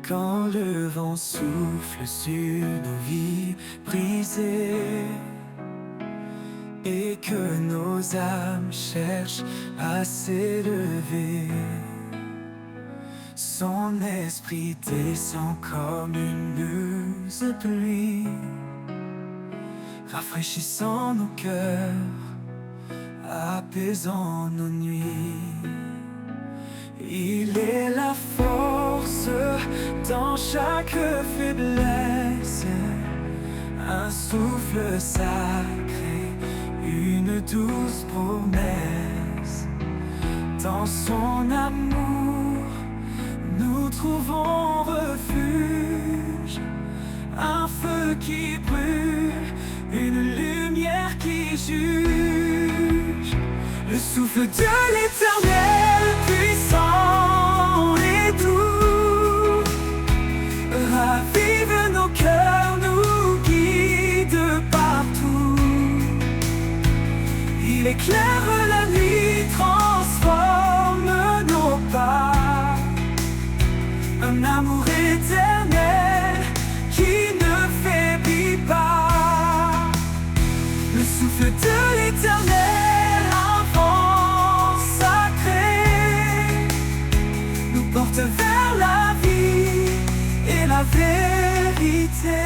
Quand le vent souffle sur nos vies brisées et que nos âmes cherchent à s'élever, son esprit descend comme une muse de pluie, rafraîchissant nos cœurs, apaisant nos nuits. Il est la force dans chaque faiblesse, un souffle sacré, une douce promesse. Dans son amour, nous trouvons refuge, un feu qui brûle, une lumière qui juge. Le souffle de l'Éternel, puissant et doux, ravive nos cœurs, nous guide partout. Il éclaire la nuit, transforme nos pas. Un amour éternel qui ne faiblit pas. Le souffle de l'Éternel, un vent sacré, nous porte vers la vie et la vérité.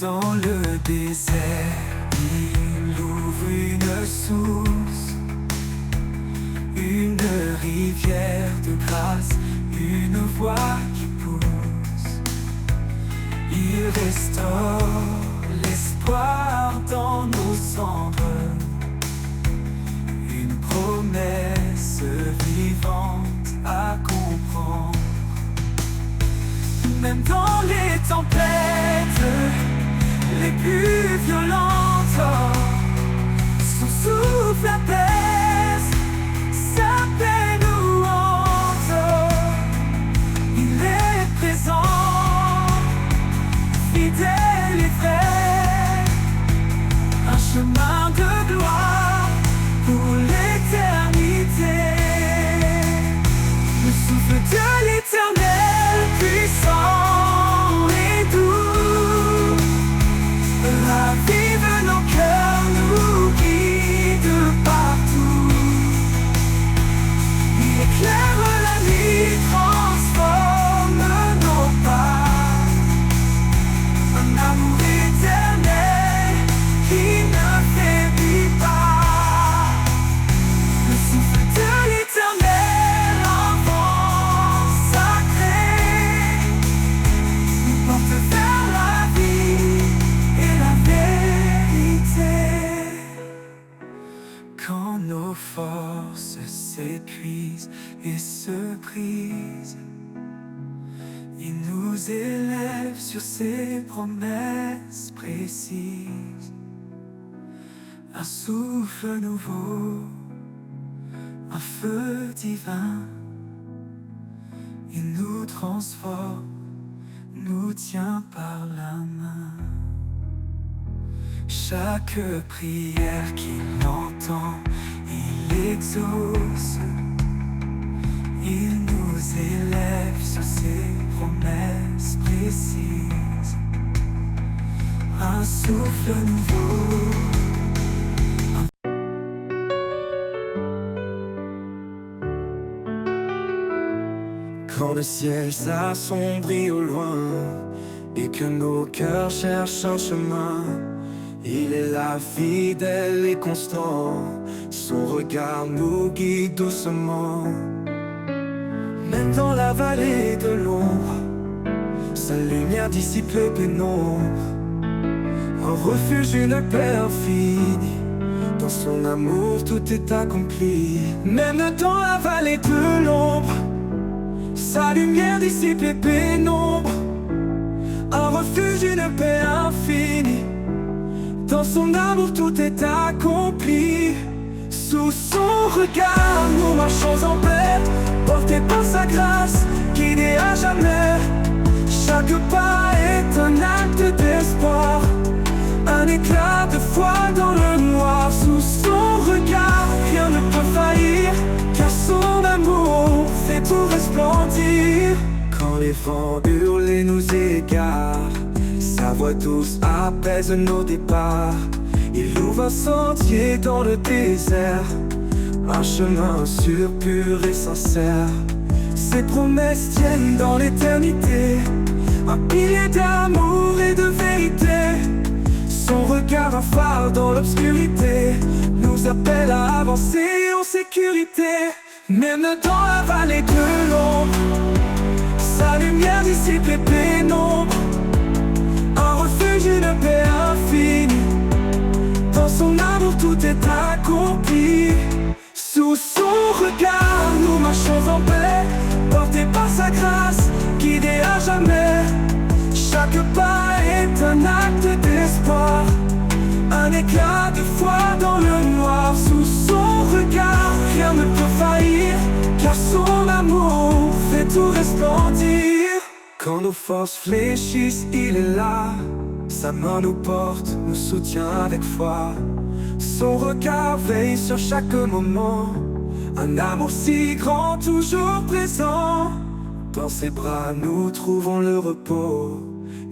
Dans le désert, il ouvre une source, une rivière de grâce, une voix qui pousse. Il restaure l'espoir dans nos cendres, une promesse vivante à comprendre. Même dans les tempêtes les plus violentes, son souffle apaise, sa paix nous hante. Il est présent, fidèle et vrai, un chemin de gloire pour l'éternité. Le souffle de l'Éternel, puissant et doux, ravive nos cœurs, nous guide partout. Il éclaire la nuit, transforme nos pas. Un amour éternel qui ne faiblit pas. Le souffle de l'Éternel, un vent sacré, nous porte vers la vie et la vérité. Quand nos forces s'épuisent et se brisent, il nous élève sur ses promesses précises. Un souffle nouveau, un feu divin, il nous transforme, nous tient par la main. Chaque prière qu'il entend, il exauce. Il nous élève sur ses promesses précises. Un souffle nouveau. Quand le ciel s'assombrit au loin et que nos cœurs cherchent un chemin, il est là, fidèle et constant. Son regard nous guide doucement. Même dans la vallée de l'ombre, sa lumière dissipe les pénombres. Un refuge, une paix infinie, dans son amour tout est accompli. Même dans la vallée de l'ombre, sa lumière dissipe les pénombres. Un refuge, une paix infinie, dans son amour tout est accompli. Sous son regard nous marchons en paix, portés par sa grâce, guidés à jamais. Chaque pas est un acte d'espoir, un éclat de foi dans le noir. Sous son regard rien ne peut faillir, car son amour fait tout resplendir. vents hurlent et nous égarent, sa voix douce apaise nos départs. Il ouvre un sentier dans le désert, un chemin sûr, pur et sincère. Ses promesses tiennent dans l'éternité, un pilier d'amour et de vérité. Son regard, un phare dans l'obscurité, nous appelle à avancer en sécurité. Même dans la vallée de l'ombre, sa lumière dissipe les pénombres. Un refuge, une paix infinie, dans son amour tout est accompli. Sous son regard, nous marchons en paix, portés par sa grâce, guidés à jamais. Chaque pas est un acte d'espoir, un éclat de foi dans le noir. Sous son regard, rien ne peut faillir, car son amour fait tout resplendir. Quand nos forces fléchissent, il est là, sa main nous porte, nous soutient avec foi. Son regard veille sur chaque moment, un amour si grand, toujours présent. Dans ses bras nous trouvons le repos,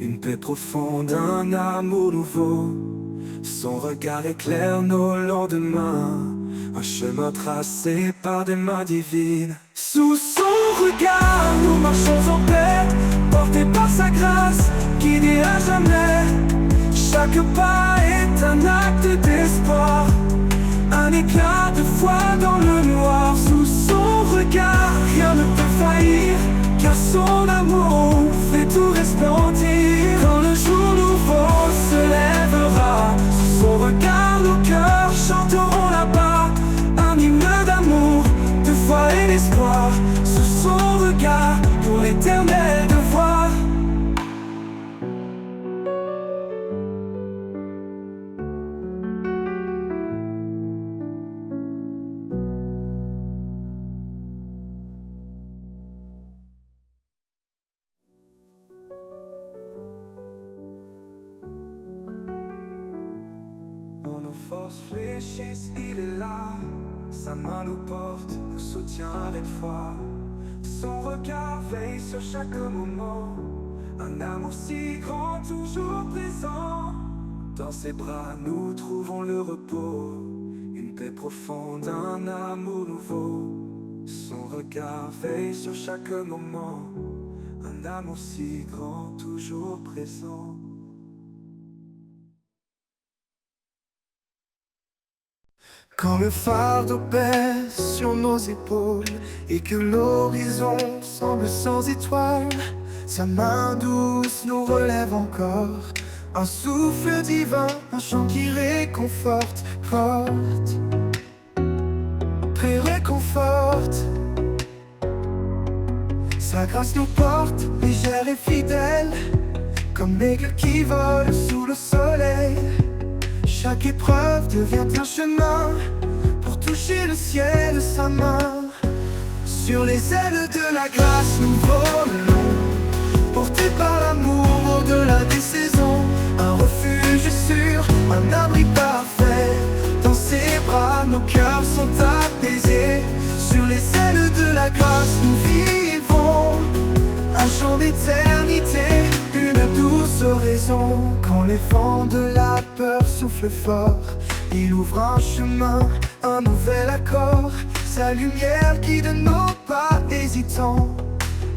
une paix profonde, un amour nouveau. Son regard éclaire nos lendemains, un chemin tracé par des mains divines. Sous son regard, nous marchons en paix, portés par sa grâce, guidés à jamais. Chaque pas est un acte d'espoir, un éclat de foi dans le noir. Sous son regard, rien ne peut faillir, car son amour fait tout resplendir. Quand le jour nouveau se lèvera, sous son regard nos cœurs chanteront là-bas, un hymne d'amour, de foi et d'espoir. Sous son regard, pour l'éternel devoir. Force fléchisse, il est là, sa main nous porte, nous soutient avec foi. Son regard veille sur chaque moment, un amour si grand, toujours présent. Dans ses bras nous trouvons le repos, une paix profonde, un amour nouveau. Son regard veille sur chaque moment, un amour si grand, toujours présent. Quand le fardeau pèse sur nos épaules et que l'horizon semble sans étoiles, sa main douce nous relève encore, un souffle divin, un chant qui réconforte, porte, réconforte. Sa grâce nous porte, légère et fidèle, comme l'aigle qui vole sous le soleil. Chaque épreuve devient un chemin pour toucher le ciel de sa main. Sur les ailes de la grâce nous volons, portés par l'amour au-delà des saisons. Un refuge sûr, un abri parfait, dans ses bras nos cœurs sont apaisés. Sur les ailes de la grâce nous vivons, un chant d'éternité, une douce oraison. Quand les vents de la peur soufflent fort, il ouvre un chemin, un nouvel accord. Sa lumière guide nos pas hésitants,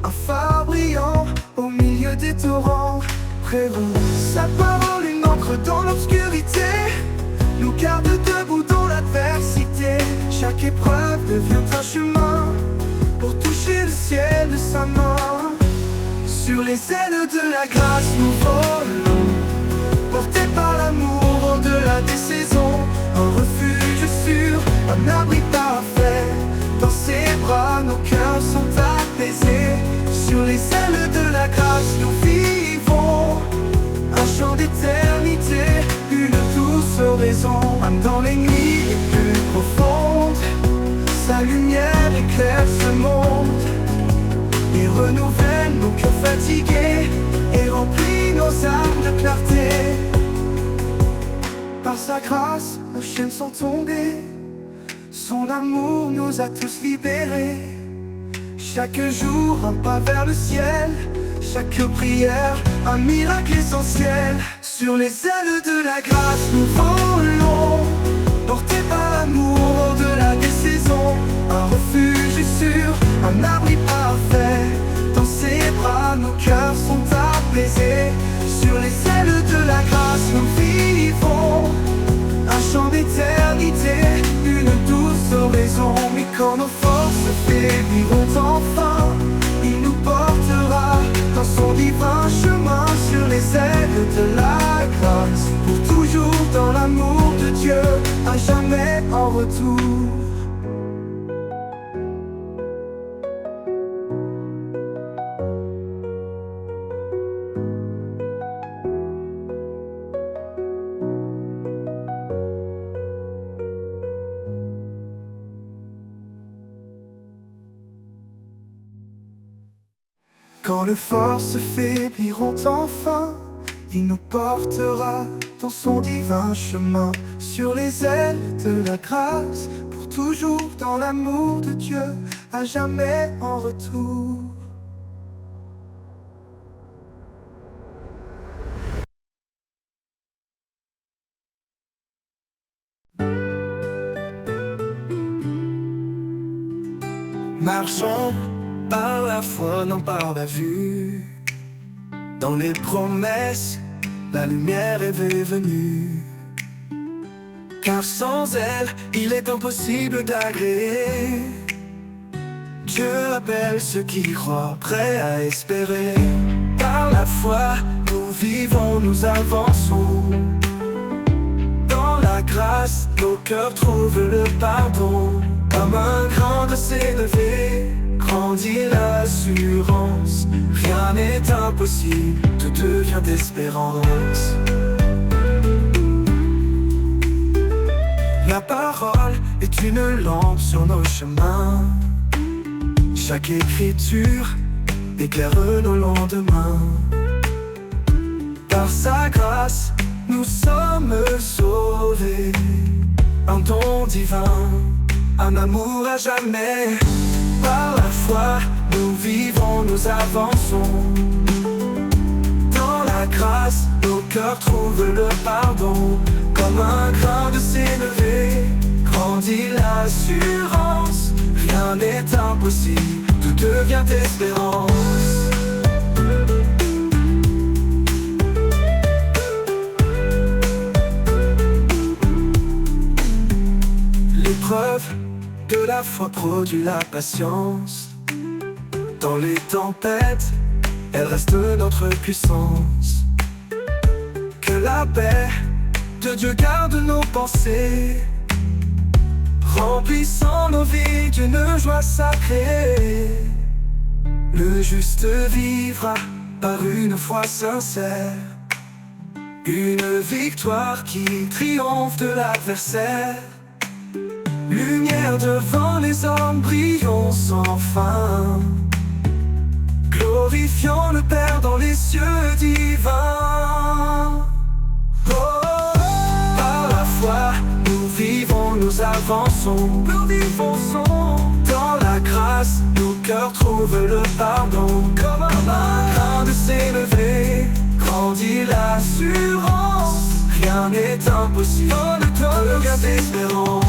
un phare brillant au milieu des torrents. Prévôt sa parole, une encre dans l'obscurité, nous garde debout dans l'adversité. Chaque épreuve devient un chemin pour toucher le ciel de sa main. Sur les ailes de la grâce nous volons, portés par l'amour au-delà des saisons. Un refuge sûr, un abri parfait, dans ses bras nos cœurs sont apaisés. Sur les ailes de la grâce nous vivons, un chant d'éternité, une douce oraison. Même dans les nuits les plus profondes, sa lumière éclaire ce monde et renouvelle nos cœurs fatigués et remplit nos âmes de clarté. Par sa grâce, nos chaînes sont tombées, son amour nous a tous libérés. Chaque jour un pas vers le ciel, chaque prière, un miracle essentiel. Sur les ailes de la grâce nous volons, portés par l'amour au-delà des saisons. Un refuge sûr, un abri parfait. Dans ses bras nos cœurs sont apaisés. Sur les ailes de la grâce nous vivons un chant d'éternité, une douce oraison. Mais quand nos forces faibliront enfin, il nous portera dans son divin chemin. Sur les ailes de la grâce, pour toujours dans l'amour de Dieu, à jamais en retour. Quand les forces faibliront enfin, il nous portera dans son divin chemin. Sur les ailes de la grâce, pour toujours dans l'amour de Dieu, à jamais en retour. Marchons par la foi, non par la vue. Dans les promesses, la lumière est venue. Car sans elle, il est impossible d'agréer. Dieu appelle ceux qui croient, prêts à espérer. Par la foi, nous vivons, nous avançons. Dans la grâce, nos cœurs trouvent le pardon. Comme un grand de s'élever, grandit l'assurance. Rien n'est impossible, tout devient espérance. La parole est une lampe sur nos chemins. Chaque écriture éclaire nos lendemains. Par sa grâce, nous sommes sauvés. Un don divin, un amour à jamais. Par la foi, nous vivons, nous avançons. Dans la grâce, nos cœurs trouvent le pardon. Comme un grain de s'élever, grandit l'assurance. Rien n'est impossible, tout devient espérance. L'épreuve de la foi produit la patience. Dans les tempêtes, elle reste notre puissance. Que la paix de Dieu garde nos pensées, remplissant nos vies d'une joie sacrée. Le juste vivra par une foi sincère, une victoire qui triomphe de l'adversaire. Lumière devant les hommes, brillons sans fin, glorifiant le Père dans les cieux divins. Par la foi, nous vivons, nous avançons. Nous défonçons dans la grâce, nos cœurs trouvent le pardon. Comme un grain de s'élever, grandit l'assurance. Rien n'est impossible, le gain d'espérance.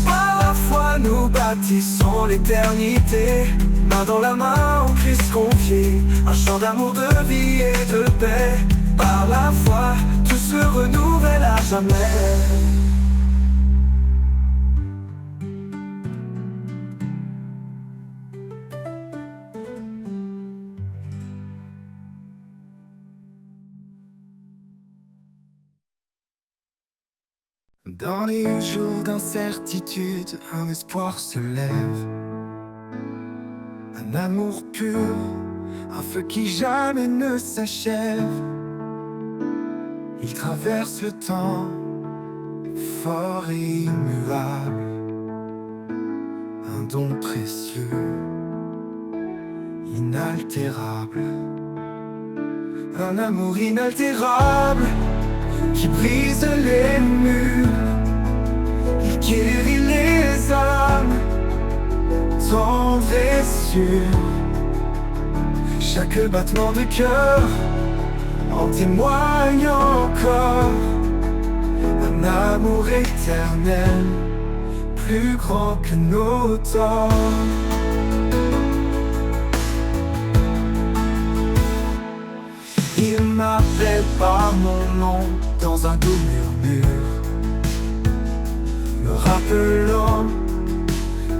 Par la foi, nous bâtissons l'éternité. Main dans la main, en Christ confié, un chant d'amour, de vie et de paix. Par la foi, tout se renouvelle à jamais. Dans les jours d'incertitude, un espoir se lève. Un amour pur, un feu qui jamais ne s'achève. Il traverse le temps, fort et immuable. Un don précieux, inaltérable. Un amour inaltérable qui brise les murs, il guérit les âmes, tendre et sûr. Chaque battement de cœur en témoigne encore. Un amour éternel, plus grand que nos torts. Il m'appelle par mon nom dans un doux murmure, me rappelant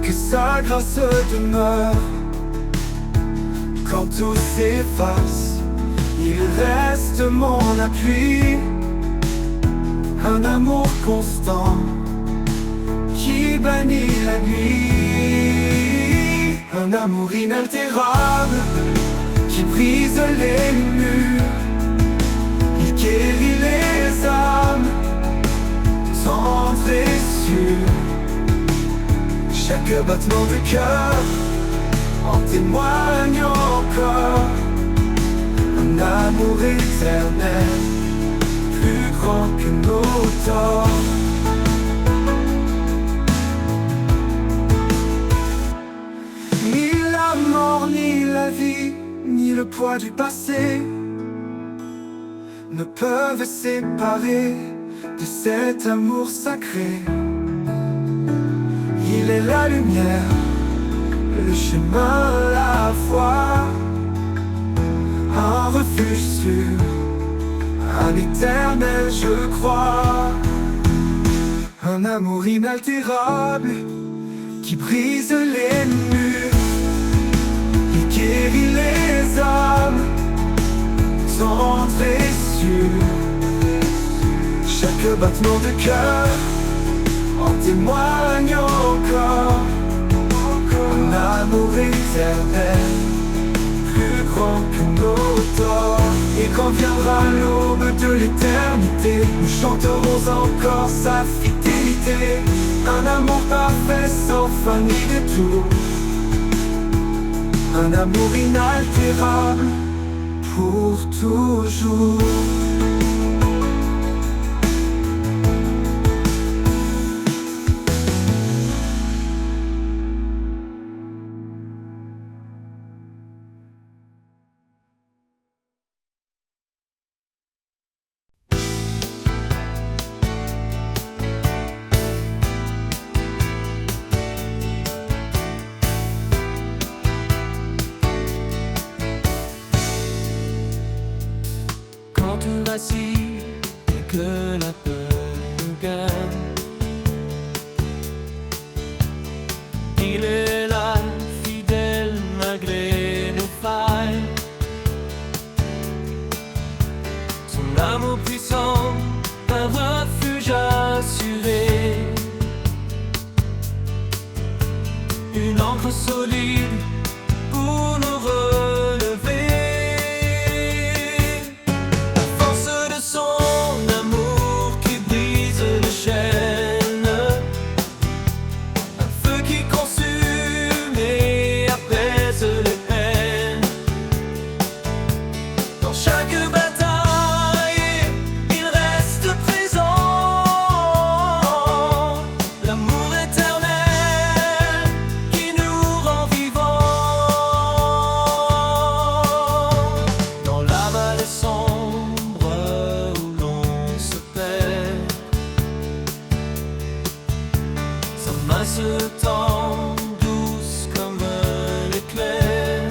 que sa grâce demeure. Quand tout s'efface, il reste mon appui. Un amour constant qui bannit la nuit. Un amour inaltérable qui brise les murs. Il guérit les âmes, tendre et sûr. Chaque battement de cœur en témoigne encore. Un amour éternel, plus grand que nos torts. Ni la mort, ni la vie, ni le poids du passé ne peuvent séparer de cet amour sacré. Il est la lumière, le chemin, la foi, un refuge sûr, un éternel je crois. Un amour inaltérable qui brise les murs. Il guérit les âmes, tendre et sûr. Chaque battement de cœur en témoigne encore. Un amour éternel, plus grand que nos torts. Et quand viendra l'aube de l'éternité, nous chanterons encore sa fidélité. Un amour parfait sans fin ni détour. Un amour inaltérable pour toujours. Quand tout vacille et que la peur nous gagne, il est là, fidèle malgré nos failles. Son amour puissant, un refuge assuré, une encre solide pour nous relever. Se tend douce comme l'éclair.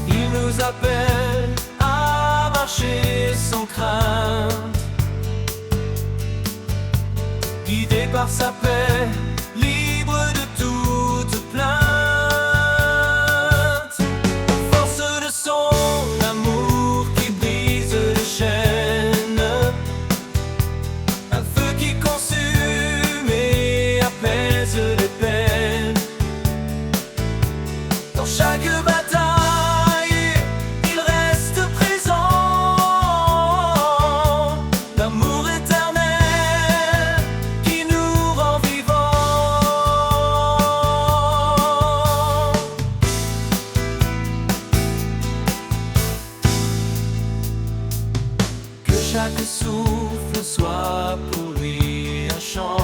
Il nous appelle à marcher sans crainte, guidé par sa paix, libre de toute plainte. Force de son amour qui brise les chaînes, un feu qui consume et apaise les peines. Dans chaque bataille, il reste présent. L'amour éternel qui nous rend vivants. Que chaque souffle soit pour lui un chant,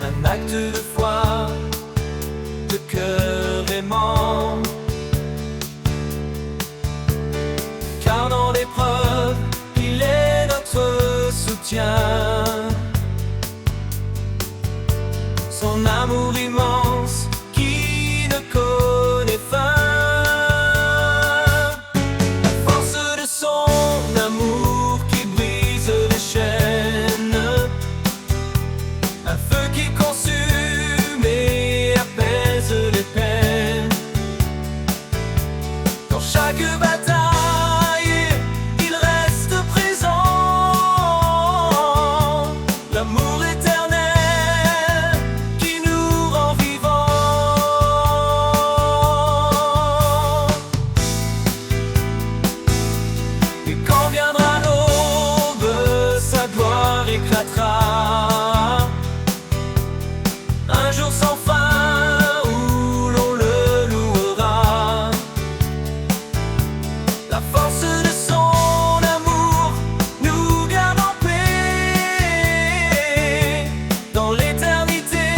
un acte de foi cœur aimant. Car dans l'épreuve, il est notre soutien. Son amour immense qui ne connaît fin. La force de son amour qui brise les chaînes. Un feu qui consume et apaise les peines. Dans chaque bataille, il reste présent. L'amour éternel qui nous rend vivants. Et quand viendra l'aube, sa gloire éclatera. Un jour sans fin où l'on le louera. La force de son amour nous garde en paix dans l'éternité,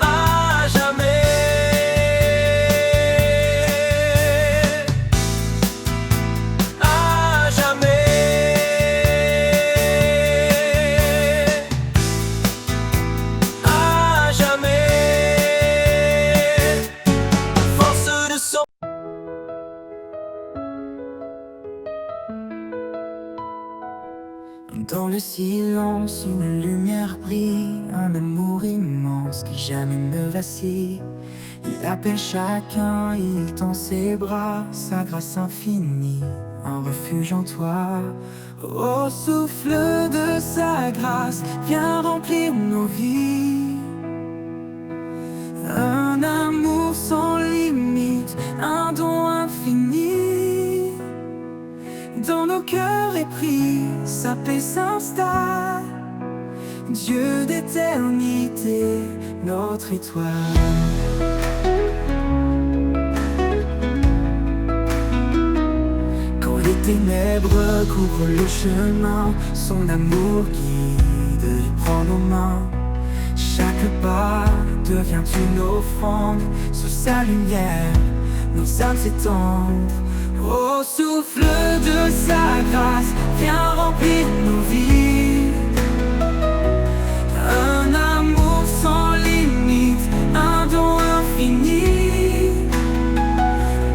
à jamais. À jamais. À jamais. Force de son. Dans le silence, une lumière brille, un amour immense qui jamais ne vacille. Il appelle chacun, il tend ses bras, sa grâce infinie, un refuge en toi. Au souffle de sa grâce, viens remplir nos vies. Un amour sans limite, un don infini. Dans nos cœurs épris, sa paix s'installe. Dieu d'éternité, notre étoile. Quand les ténèbres couvrent le chemin, son amour guide et prend nos mains. Chaque pas devient une offrande, sous sa lumière, nos âmes s'étendent. Au souffle de sa grâce, viens remplir nos vies. Un amour sans limite, un don infini.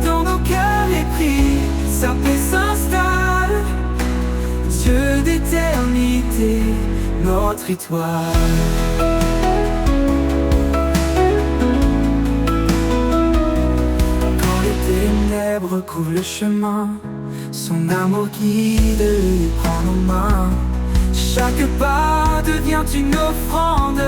Dans nos cœurs épris, sa paix s'installe. Dieu d'éternité, notre étoile. Recouvre le chemin, son amour guide et prend nos mains. Chaque pas devient une offrande,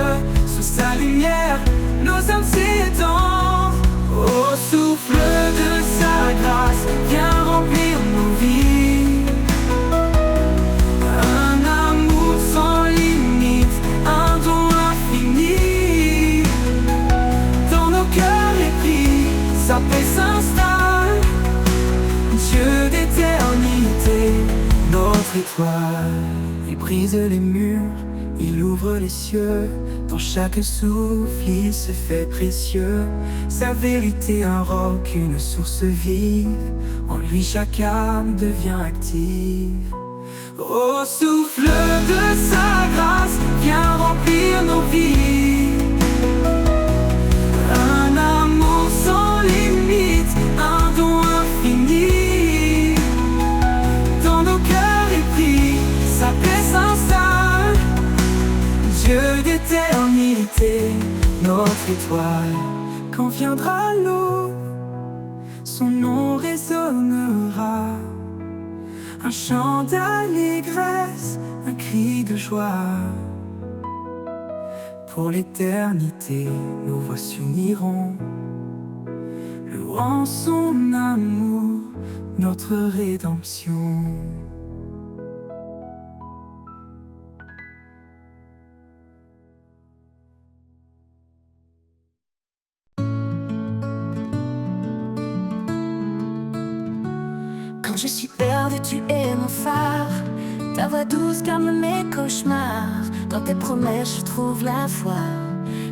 sous sa lumière, nos âmes s'étendent. Au souffle de sa grâce, viens remplir nos vies. Un amour sans limite, un don infini. Dans nos cœurs épris, sa paix s'installe. Dieu d'éternité, notre étoile. Il brise les murs, il ouvre les cieux. Dans chaque souffle, il se fait précieux. Sa vérité, un roc, une source vive. En lui, chaque âme devient active. Au souffle de sa grâce, viens remplir nos vies. Un amour sans limite, un don infini. Sa paix s'installe. Dieu d'éternité, notre étoile. Quand viendra l'aube, son nom résonnera. Un chant d'allégresse, un cri de joie. Pour l'éternité, nos voix s'uniront, louant son amour, notre rédemption. Je suis perdu, tu es mon phare. Ta voix douce calme mes cauchemars. Dans tes promesses je trouve la foi.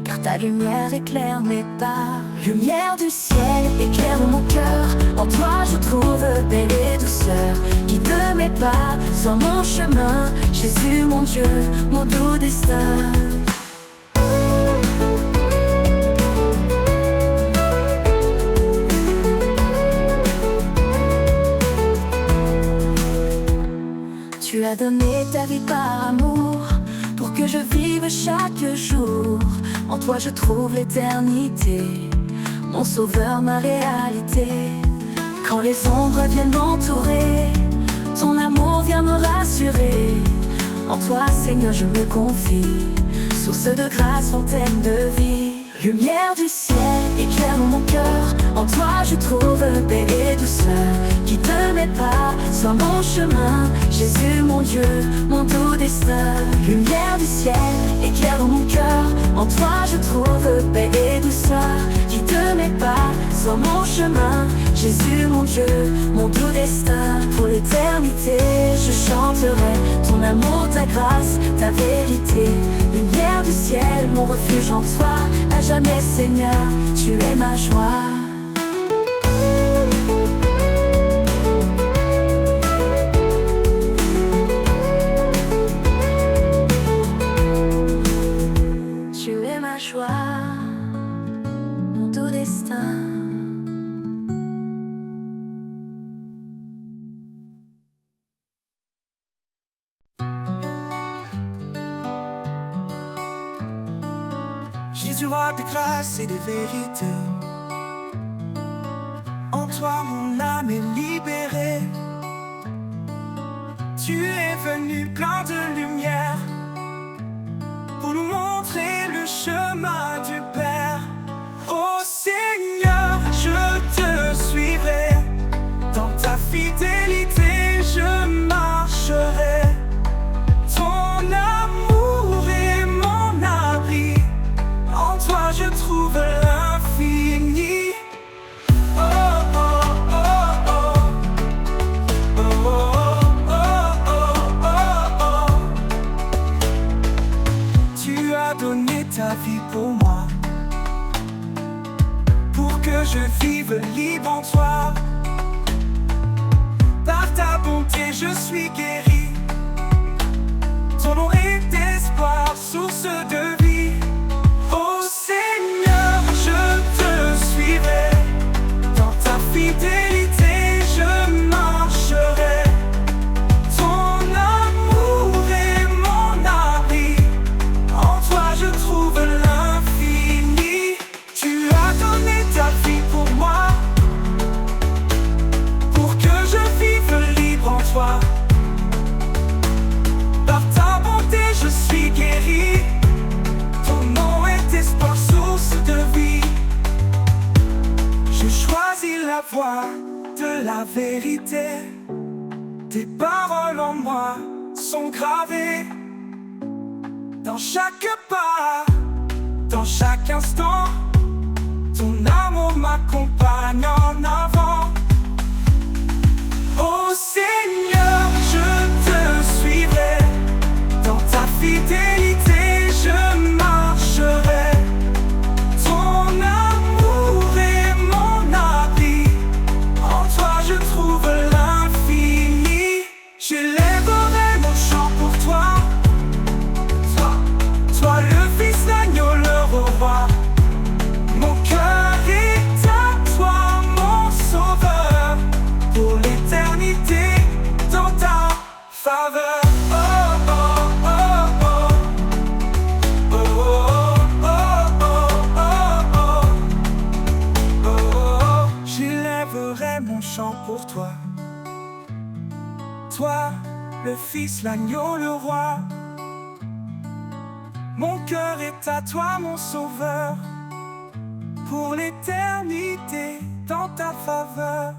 car ta lumière éclaire mes pas. Lumière du ciel, éclaire mon cœur. En toi je trouve paix et douceur. Guide mes pas sur mon chemin. Jésus mon Dieu, mon doux destin. Tu as donné ta vie par amour, pour que je vive chaque jour. En toi je trouve l'éternité, mon sauveur, ma réalité. Quand les ombres viennent m'entourer, ton amour vient me rassurer. En toi Seigneur je me confie, source de grâce, fontaine de vie. Lumière du ciel, éclaire mon cœur. En toi je trouve paix et douceur. Guide mes pas sur mon chemin. Jésus mon Dieu, mon doux destin. Lumière du ciel, éclaire mon cœur. En toi je trouve paix et douceur. Guide mes pas sur mon chemin. Jésus mon Dieu, mon doux destin. Pour l'éternité je chanterai ton amour, ta grâce, ta vérité. Lumière du ciel, mon refuge en toi. À jamais Seigneur, tu es ma joie. Tu es ma joie, mon doux destin. Jésus, roi de grâce et de vérité, en toi mon âme est libérée. Tu es venu plein de lumière pour nous montrer le chemin du Père. Oh Seigneur, je te suivrai, dans ta fidélité je marcherai. Ton amour est mon abri, en toi je trouve l'infini. Oh oh oh oh, oh oh oh oh oh. Tu as donné ta vie pour moi, pour que je vive libre en toi. Par ta bonté je suis guéri, ton nom est espoir, source de vie. Oh Seigneur, je te suivrai, dans ta fidélité je marcherai. Ton amour est mon abri, en toi je trouve l'infini. Tu as donné ta vie pour moi, pour que je vive libre en toi. Par ta bonté je suis guéri, ton nom est espoir, source de vie. Je choisis la voie de la vérité, tes paroles en moi sont gravées. Dans chaque pas, dans chaque instant, ton amour m'accompagne en avant. Oh Seigneur, je te suivrai, dans ta fidélité je marcherai. Ton amour est mon abri, en toi je trouve l'infini. J'élèverai mon chant pour toi, toi le Fils, l'agneau, le roi. Mon cœur est à toi, mon sauveur, pour l'éternité dans ta faveur. Oh oh oh oh, oh oh oh oh oh oh. J'élèverai mon chant pour toi, toi le Fils, l'agneau, le roi. Mon cœur est à toi, mon sauveur, pour l'éternité dans ta faveur.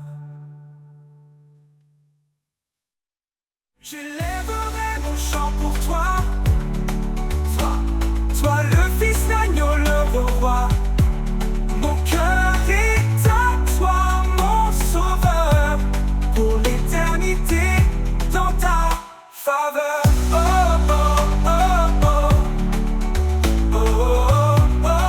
J'élèverai mon chant pour toi, toi le Fils, l'agneau, le roi. Mon cœur est à toi, mon sauveur, pour l'éternité dans ta faveur. Oh oh oh oh, oh oh oh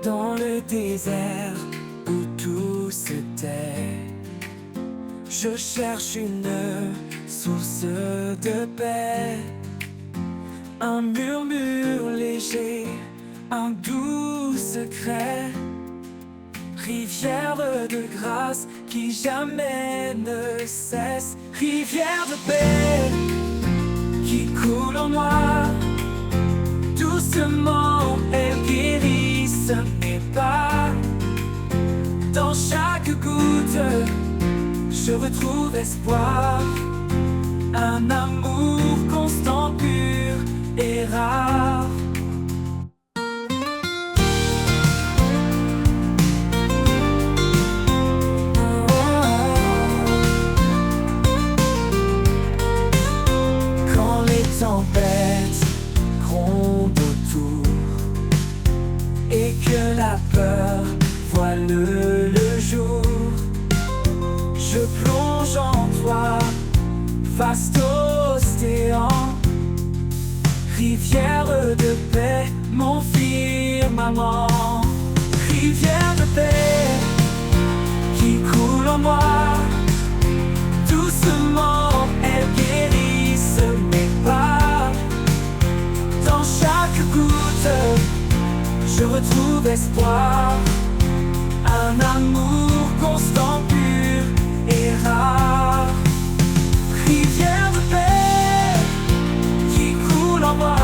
dans le désert où tout se tait. Je cherche une source de paix, un murmure léger, un doux secret, rivière de grâce qui jamais ne cesse, rivière de paix qui coule en moi. Doucement elle guérisse mes pas. Dans chaque goutte je retrouve espoir, un amour constant, pur et rare. Quand les tempêtes grondent autour et que la peur voile le jour, je plonge en toi, vaste océan, rivière de paix, mon firmament. Rivière de paix qui coule en moi. Doucement elle guérisse mes pas. Dans chaque goutte je retrouve espoir, un amour constant, pur et rare. Rivière de paix qui coule en moi.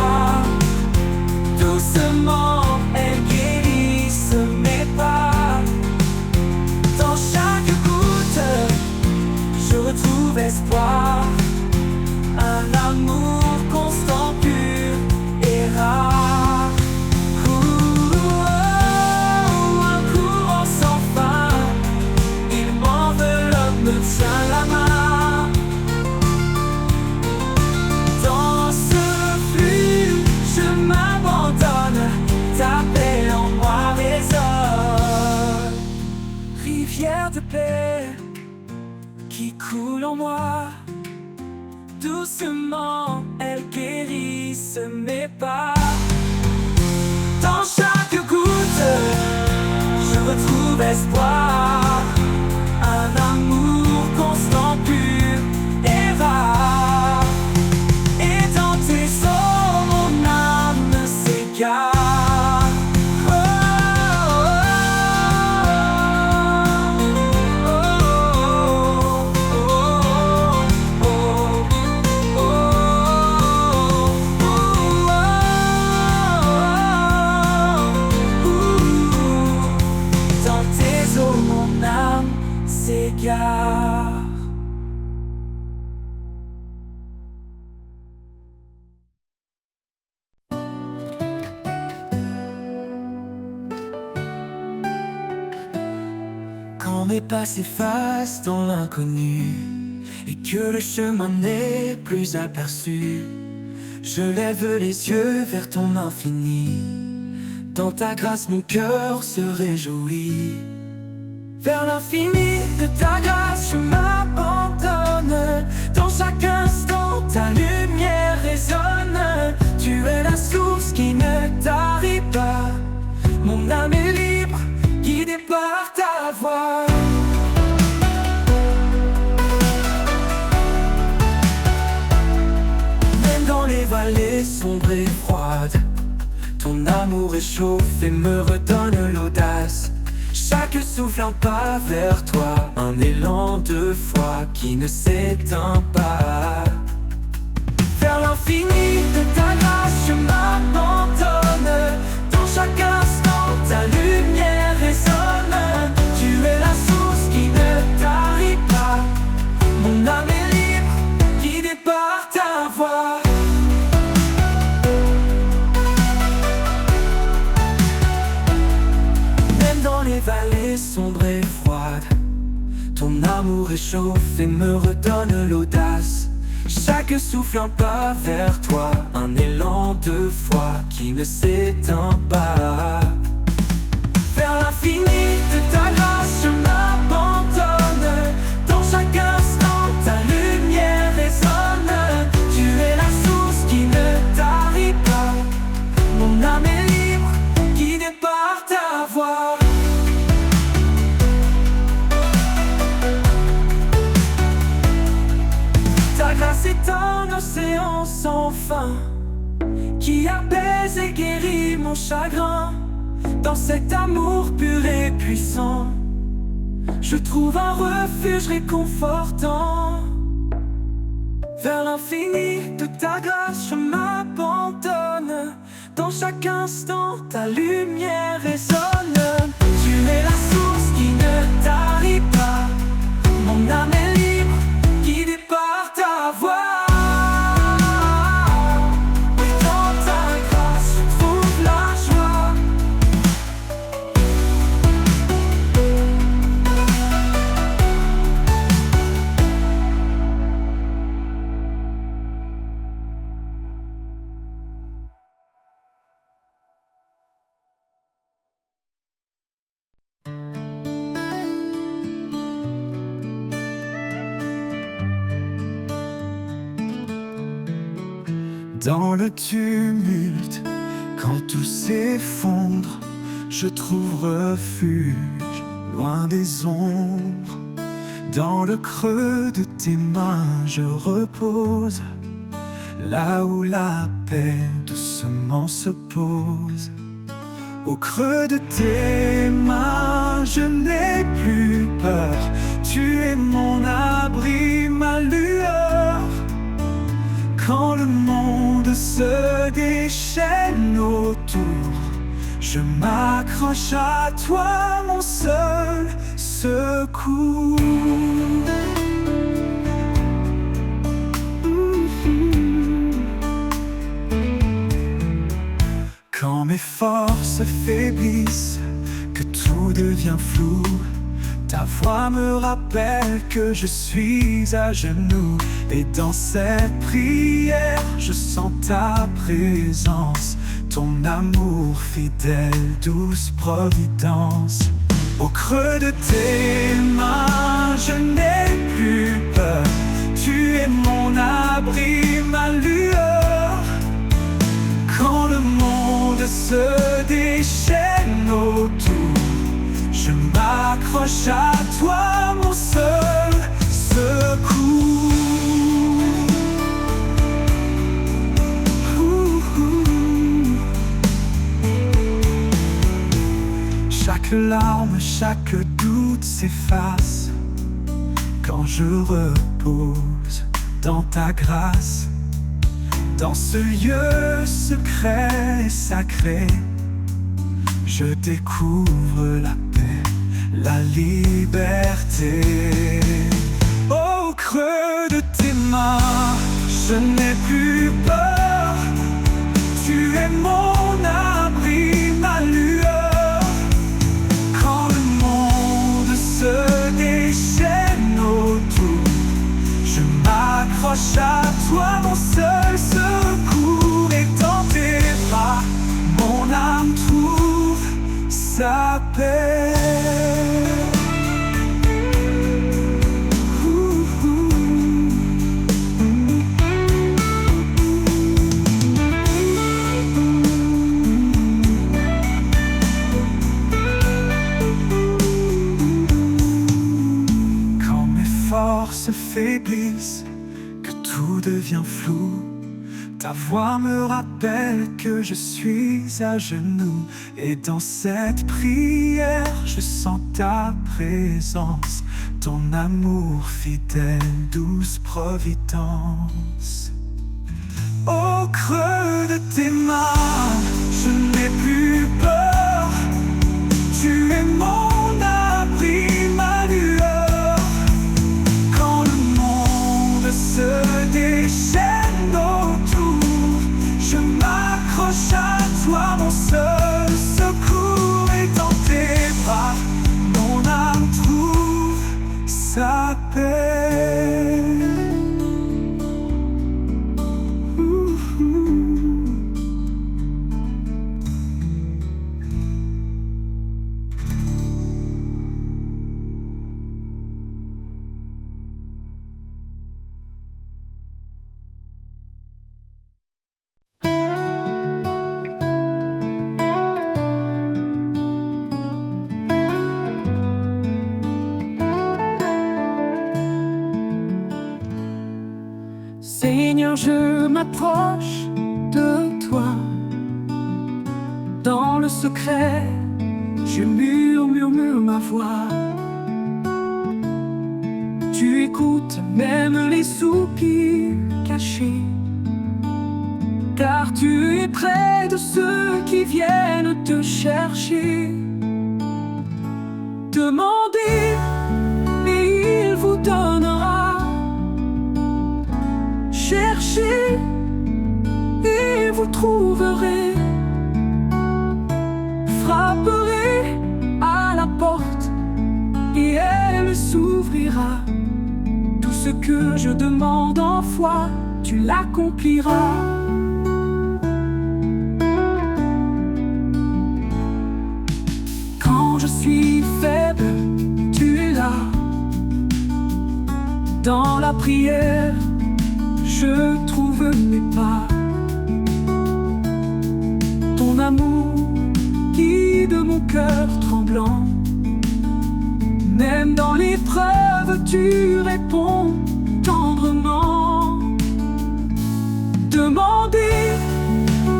Doucement elle guérisse mes pas. Dans chaque goutte je retrouve espoir, un amour constant, pur et rare. Un courant sans fin, il m'enveloppe, me tient la main. Dans ce flux je m'abandonne, ta paix en moi résonne. Rivière de paix qui coule en moi. Doucement elle guérisse mes pas. Dans chaque goutte je retrouve espoir, un amour constant, pur et rare. Et dans tes eaux mon âme s'égare. Quand mes pas s'effacent dans l'inconnu et que le chemin n'est plus aperçu, je lève les yeux vers ton infini. Dans ta grâce mon cœur se réjouit. Vers l'infini de ta grâce je m'abandonne. Dans chaque instant ta lumière résonne. Tu es la source qui ne tarit pas. Mon âme est libre, guidée par ta voix. Même dans les vallées sombres et froides, ton amour réchauffe et me redonne l'audace. Chaque souffle un pas vers toi, un élan de foi qui ne s'éteint pas. Vers l'infini de ta grâce je m'abandonne. Dans chaque instant ta lumière résonne. Tu es la source qui ne tarit pas. Mon âme est libre, guidée par ta voix. Même dans les vallées sombres et froides, ton amour réchauffe et me redonne l'audace. Chaque souffle un pas vers toi, un élan de foi qui ne s'éteint pas. Vers l'infini de ta grâce je m'abandonne. Dans chaque instant ta lumière résonne. Tu es la source qui ne tarit pas. Mon âme est libre, guidée par ta voix. fin, qui apaise et guérit mon chagrin. Dans cet amour pur et puissant, je trouve un refuge réconfortant. Vers l'infini de ta grâce, je m'abandonne. Dans chaque instant, ta lumière résonne. Tu es la source qui ne tarit pas. Mon âme est libre, guidée par ta voix. Et dans ta grâce, je trouve la joie. Dans le tumulte, quand tout s'effondre, je trouve refuge loin des ombres. Dans le creux de tes mains, je repose, là où la paix doucement se pose. Au creux de tes mains, je n'ai plus peur. Tu es mon abri, ma lueur. Quand le monde se déchaîne autour, je m'accroche à toi, mon seul secours. Quand mes forces faiblissent, que tout devient flou, ta voix me rappelle que je suis à genoux. Et dans cette prière, je sens ta présence, ton amour fidèle, douce providence. Au creux de tes mains, je n'ai plus peur. Tu es mon abri, ma lueur. Quand le monde se déchaîne autour, je m'accroche à toi, mon seul secours. Chaque larme, chaque doute s'efface quand je repose dans ta grâce. Dans ce lieu secret et sacré, je découvre la paix, la liberté. Au creux de tes mains, je n'ai plus peur. Tu es mon abri, ma lueur. Quand le monde se déchaîne autour, je m'accroche à toi, mon seul secours. Et dans tes bras, mon âme trouve sa paix. Quand mes forces faiblissent, que tout devient flou, ta voix me rappelle que je suis à genoux. Et dans cette prière, je sens ta présence, ton amour fidèle, douce providence. Au creux de tes mains, je n'ai plus peur. Tu es mon abri, ma lueur. Quand le monde se déchaîne autour, je m'accroche à toi, mon seul secours. Et dans tes bras, mon âme trouve sa paix. Seigneur, je m'approche dans le secret, je murmure ma voix. Tu écoutes même les soupirs cachés, car tu es près de ceux qui viennent te chercher. Demandez et il vous donnera. Cherchez et vous trouverez. Frapperez à la porte et elle s'ouvrira. Tout ce que je demande en foi, tu l'accompliras. Quand je suis faible, tu es là. Dans la prière, je trouve mes pas. Ton amour guide mon cœur tremblant. Même dans l'épreuve, tu réponds tendrement. Demandez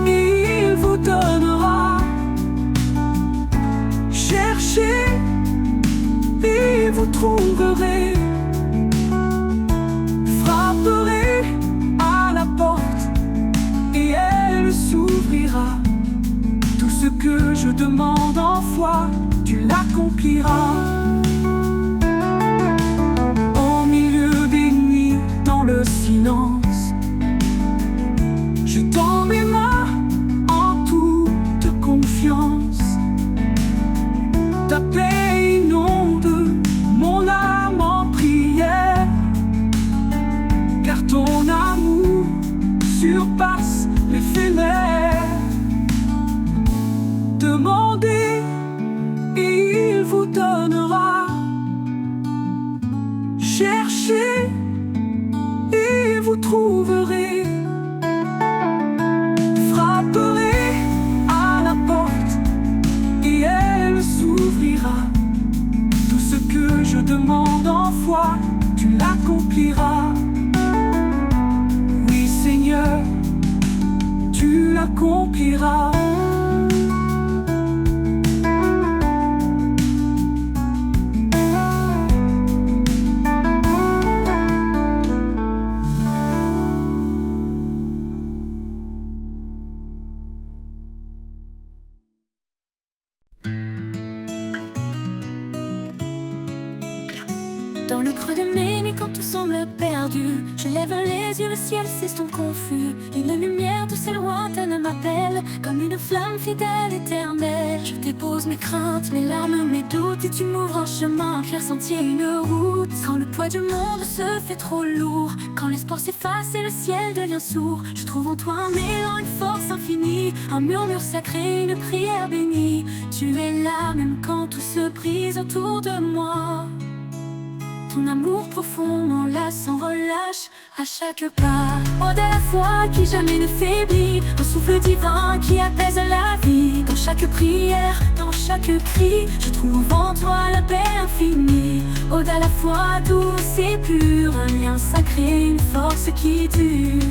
et il vous donnera. Cherchez et vous trouverez. Frapperez à la porte et elle s'ouvrira. Tout ce que je demande en foi, tu l'accompliras. Au milieu des nuits, dans le silence, je tends mes mains en toute confiance. Ta paix inonde mon âme en prière, car ton amour surpasse l'éphémère. Demandez et il vous donnera. Cherchez et vous trouverez. Frapperez à la porte et elle s'ouvrira. Tout ce que je demande en foi, tu l'accompliras. Oui Seigneur, tu l'accompliras. Dans le creux de mes nuits quand tout semble perdu, je lève les yeux, le ciel s'estompe confus. Une lumière douce et lointaine m'appelle, comme une flamme fidèle éternelle. Je dépose mes craintes, mes larmes, mes doutes, et tu m'ouvres un chemin, un clair sentier, une route. Quand le poids du monde se fait trop lourd, quand l'espoir s'efface et le ciel devient sourd, je trouve en toi un élan, une force infinie, un murmure sacré, une prière bénie. Tu es là même quand tout se brise autour de moi. Ton amour profond m'enlace sans relâche à chaque pas. Ode à la foi qui jamais ne faiblit, un souffle divin qui apaise la vie. Dans chaque prière, dans chaque cri, je trouve en toi la paix infinie. Ode à la foi douce et pure, un lien sacré, une force qui dure.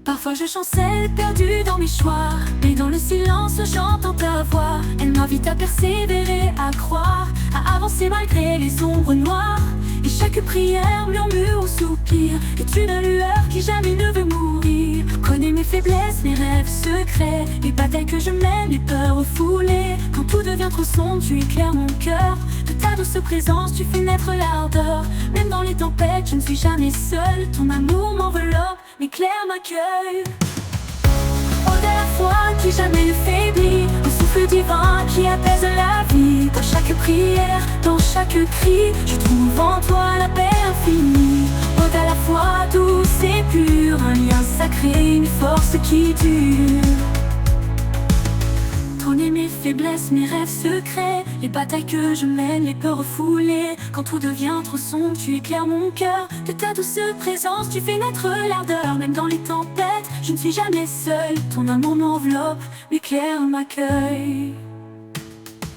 Parfois je chancelle, perdue dans mes choix, mais dans le silence j'entends ta voix. Elle m'invite à persévérer, à croire, à avancer malgré les ombres noires. Et chaque prière, murmure ou soupir est une lueur qui jamais ne veut mourir. Connais mes faiblesses, mes rêves secrets, les batailles que je mène, les peurs refoulées. Quand tout devient trop sombre, tu éclaires mon cœur. De ta douce présence, tu fais naître l'ardeur. Même dans les tempêtes, je ne suis jamais seule. Ton amour m'enveloppe, m'éclaire, m'accueille. Ode à la foi qui jamais ne faiblit, un souffle divin qui apaise la vie. Dans chaque prière, dans chaque cri, je trouve en toi la paix infinie. Ode à la foi douce et pure, un lien sacré, une force qui dure. Trôner mes faiblesses, mes rêves secrets, les batailles que je mène, les peurs refoulées. Quand tout devient trop sombre, tu éclaires mon cœur. De ta douce présence, tu fais naître l'ardeur. Même dans les tempêtes, je ne suis jamais seule. Ton amour m'enveloppe, m'éclaire, m'accueille.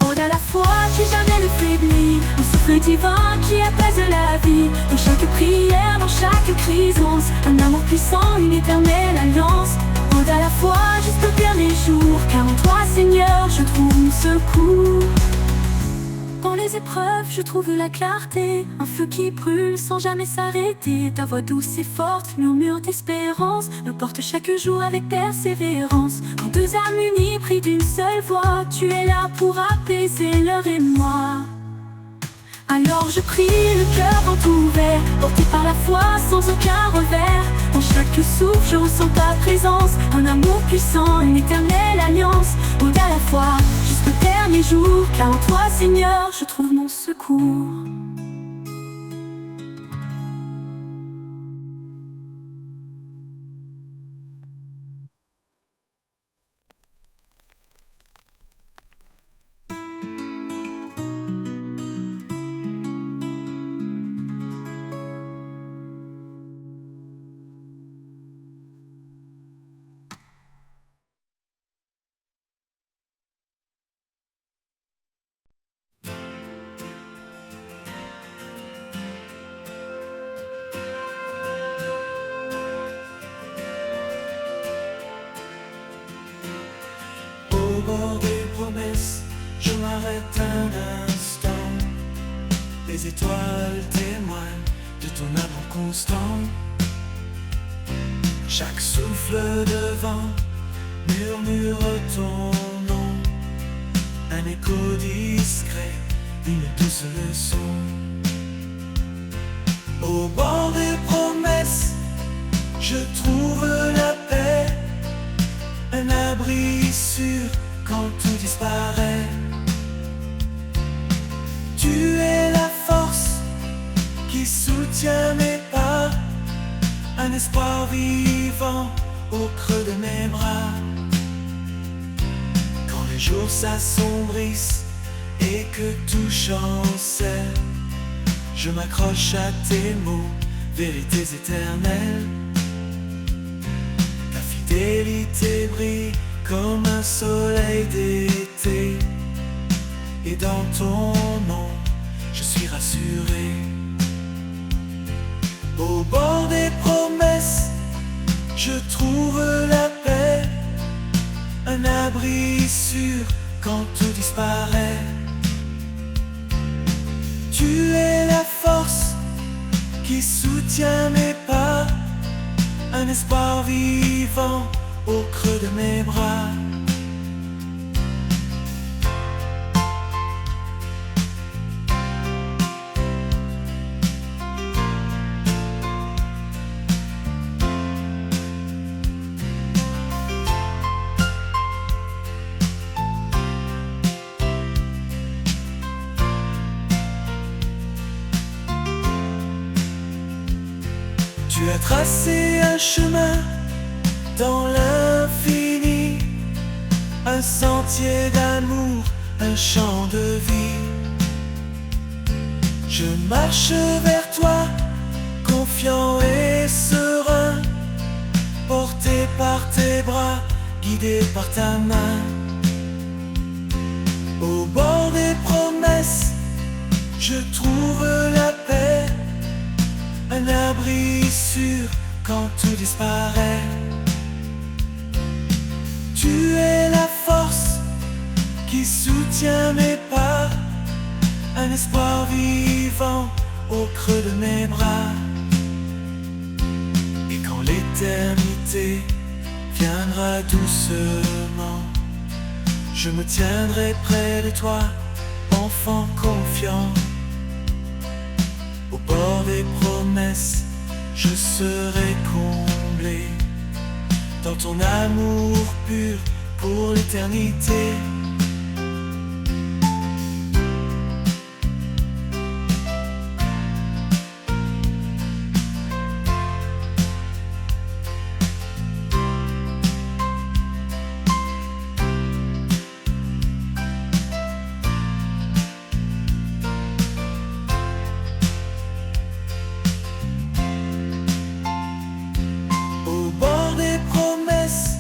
Ode à la foi qui jamais ne faiblit, un souffle divin qui apaise la vie. Dans chaque prière, dans chaque crise, un amour puissant, une éternelle alliance. Aude à la foi jusqu'au dernier jour, car en toi Seigneur je trouve mon secours. Dans les épreuves je trouve la clarté, un feu qui brûle sans jamais s'arrêter. Ta voix douce et forte, murmure d'espérance, me porte chaque jour avec persévérance. Quand deux âmes unies prient d'une seule voix, tu es là pour apaiser leur émoi. Alors je prie le cœur grand ouvert, porté par la foi sans aucun revers. En chaque souffle je ressens ta présence, un amour puissant, une éternelle alliance. Aude à la foi jusqu'au dernier jour, car en toi Seigneur je trouve mon secours. Au bord des promesses, je m'arrête un instant. Les étoiles témoignent de ton amour constant. Chaque souffle de vent murmure ton nom. Un écho discret, une douce leçon. Au bord des promesses, je trouve la paix, un abri sûr quand tout disparaît. Tu es la force qui soutient mes pas, un espoir vivant au creux de mes bras. Quand les jours s'assombrissent et que tout chancelle, je m'accroche à tes mots, vérités éternelles. Ta fidélité brille comme un soleil d'été, et dans ton nom, je suis rassuré. Au bord des promesses, je trouve la paix, un abri sûr quand tout disparaît. Tu es la force qui soutient mes pas, un espoir vivant au creux de mes bras. Tu as tracé un chemin dans l'infini, un sentier d'amour, un champ de vie. Je marche vers toi, confiant et serein, porté par tes bras, guidé par ta main. Au bord des promesses, je trouve la paix, un abri sûr quand tout disparaît. Tu es la force qui soutient mes pas, un espoir vivant au creux de mes bras. Et quand l'éternité viendra doucement, je me tiendrai près de toi, enfant confiant. Au bord des promesses, je serai comblé dans ton amour pur pour l'éternité. Au bord des promesses,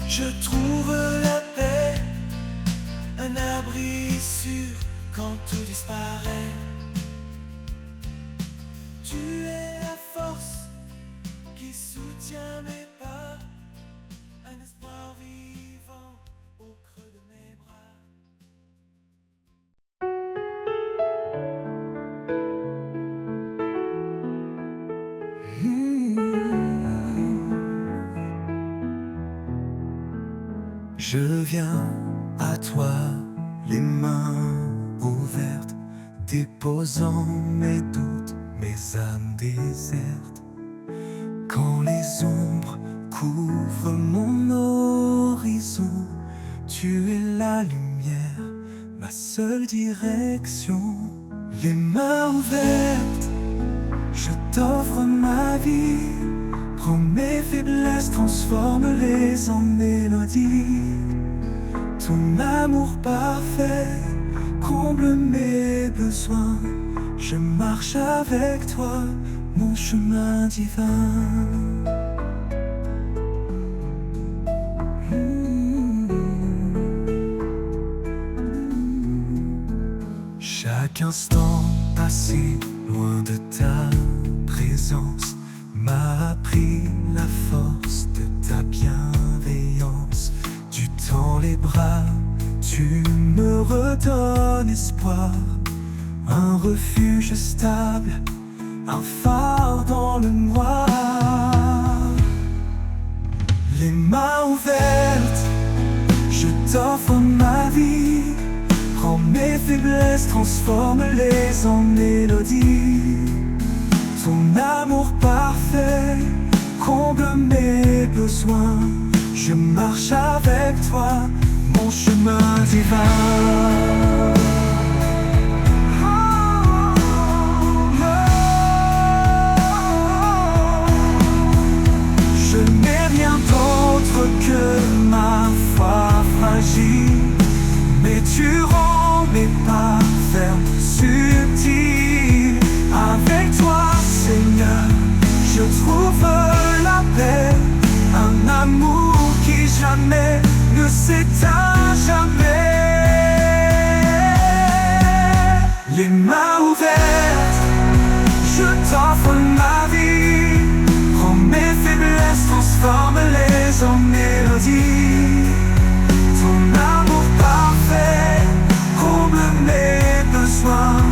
je trouve la paix, un abri sûr quand tout disparaît. Tu es la force qui soutient mes pas, Je viens à toi, les mains ouvertes, déposant mes doutes, mes âmes désertes. Quand les ombres couvrent mon horizon, tu es la lumière, ma seule direction. Les mains ouvertes, je t'offre ma vie. Prends mes faiblesses, transforme-les en mélodie. Ton amour parfait comble mes besoins. Je marche avec toi, mon chemin divin. Chaque instant passé loin de ta présence m'a appris la force de ta bienveillance. Tu tends les bras, tu me redonnes espoir, un refuge stable, un phare dans le noir. Les mains ouvertes, je t'offre ma vie. Prends mes faiblesses, transforme-les en mélodie. Ton amour parfait comble mes besoins. Je marche avec toi, mon chemin divin. Je n'ai rien d'autre que ma foi fragile, mais tu rends mes pas fermes, subtils. Avec toi, Seigneur, je trouve la paix, un amour qui jamais ne s'éteint jamais. Les mains ouvertes, je t'offre ma vie. Prends mes faiblesses, transforme-les en mélodie. Ton amour parfait comble mes besoins.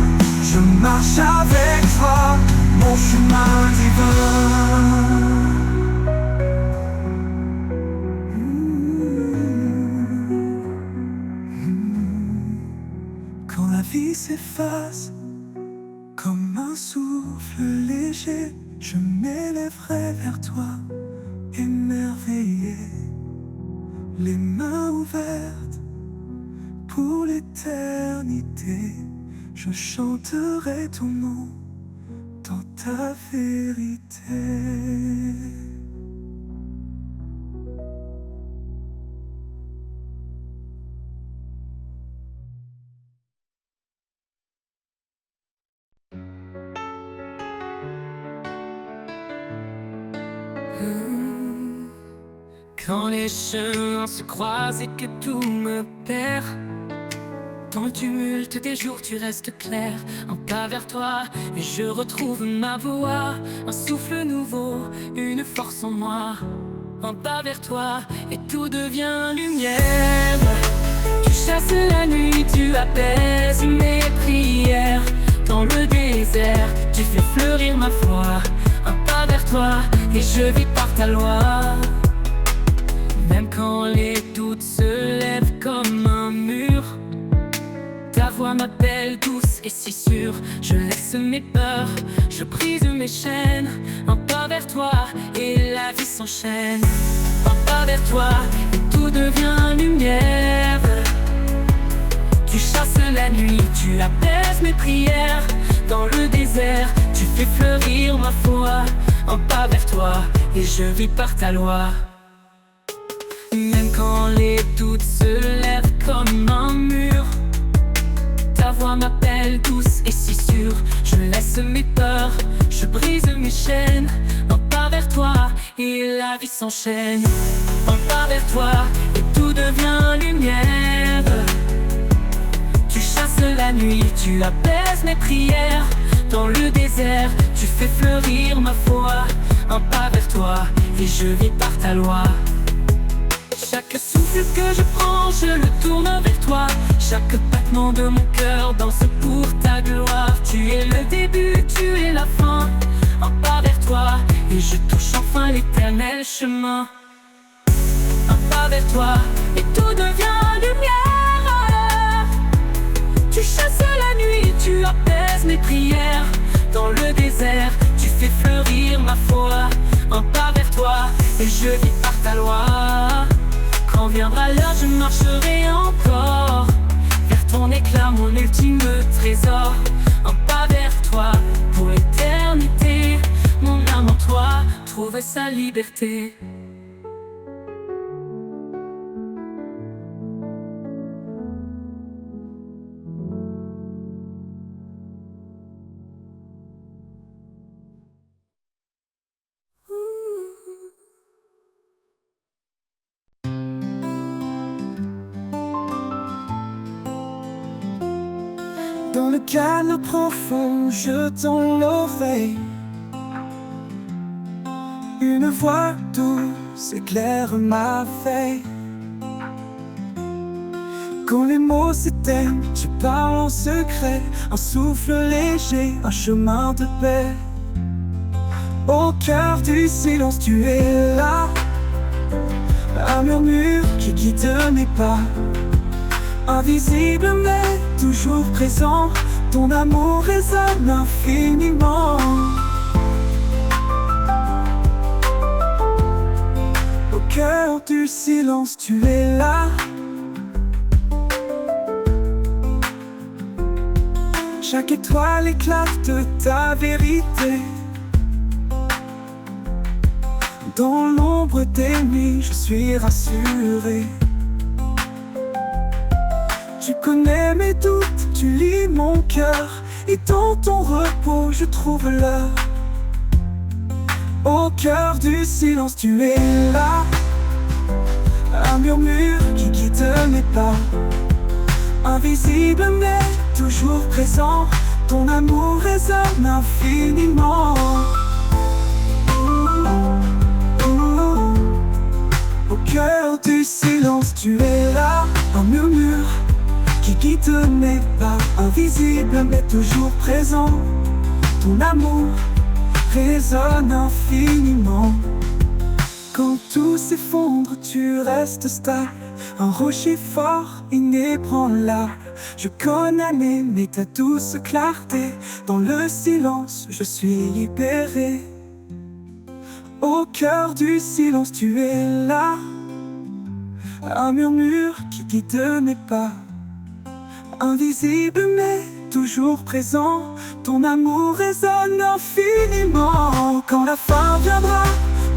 Je marche avec toi, mon chemin divin. Quand la vie s'efface comme un souffle léger, je m'élèverai vers toi, émerveillé, les mains ouvertes pour l'éternité. Je chanterai ton nom dans ta vérité. Quand les chemins se croisent et que tout me perd, dans le tumulte des jours tu restes clair. Un pas vers toi et je retrouve ma voix, un souffle nouveau, une force en moi. Un pas vers toi et tout devient lumière. Tu chasses la nuit, tu apaises mes prières. Dans le désert, tu fais fleurir ma foi. Un pas vers toi et je vis par ta loi. Même quand les doutes se lèvent comme un mur, ta voix m'appelle douce et si sûre. Je laisse mes peurs, je brise mes chaînes. Un pas vers toi et la vie s'enchaîne. Un pas vers toi et tout devient lumière. Tu chasses la nuit, tu apaises mes prières. Dans le désert, tu fais fleurir ma foi. Un pas vers toi et je vis par ta loi. Même quand les doutes se lèvent comme un mur, ta voix m'appelle douce et si sûre. Je laisse mes peurs, je brise mes chaînes. Un pas vers toi et la vie s'enchaîne. Un pas vers toi et tout devient lumière. Tu chasses la nuit, tu apaises mes prières. Dans le désert, tu fais fleurir ma foi. Un pas vers toi et je vis par ta loi. Chaque souffle que je prends, je le tourne vers toi. Chaque battement de mon cœur danse pour ta gloire. Tu es le début, tu es la fin. Un pas vers toi et je touche enfin l'éternel chemin. Un pas vers toi et tout devient lumière. Tu chasses la nuit, tu apaises mes prières. Dans le désert, tu fais fleurir ma foi. Un pas vers toi, et je vis par ta loi. Quand viendra l'heure, je marcherai encore vers ton éclat, mon ultime trésor. Un pas vers toi, pour l'éternité. Mon âme en toi trouve sa liberté. Dans le calme profond, je tends l'oreille. Une voix douce éclaire ma veille. Quand les mots s'éteignent, je parle en secret. Un souffle léger, un chemin de paix. Au cœur du silence, tu es là. Un murmure qui guide mes pas. Invisible mais toujours présent, ton amour résonne infiniment. Au cœur du silence, tu es là. Chaque étoile éclate de ta vérité. Dans l'ombre des nuits, je suis rassuré. Tu connais mes doutes, tu lis mon cœur. Et dans ton repos, je trouve l'heure. Au cœur du silence, tu es là. Un murmure qui guide mes pas. Invisible mais toujours présent, ton amour résonne infiniment. Au cœur du silence, tu es là. Un murmure qui guide mes pas. Invisible mais toujours présent, ton amour résonne infiniment. Quand tout s'effondre, tu restes stable. Un rocher fort, inébranlable. Je connais mais ta douce clarté. Dans le silence, je suis libéré. Au cœur du silence, tu es là. Un murmure qui guide mes pas. Invisible mais toujours présent, ton amour résonne infiniment. Quand la fin viendra,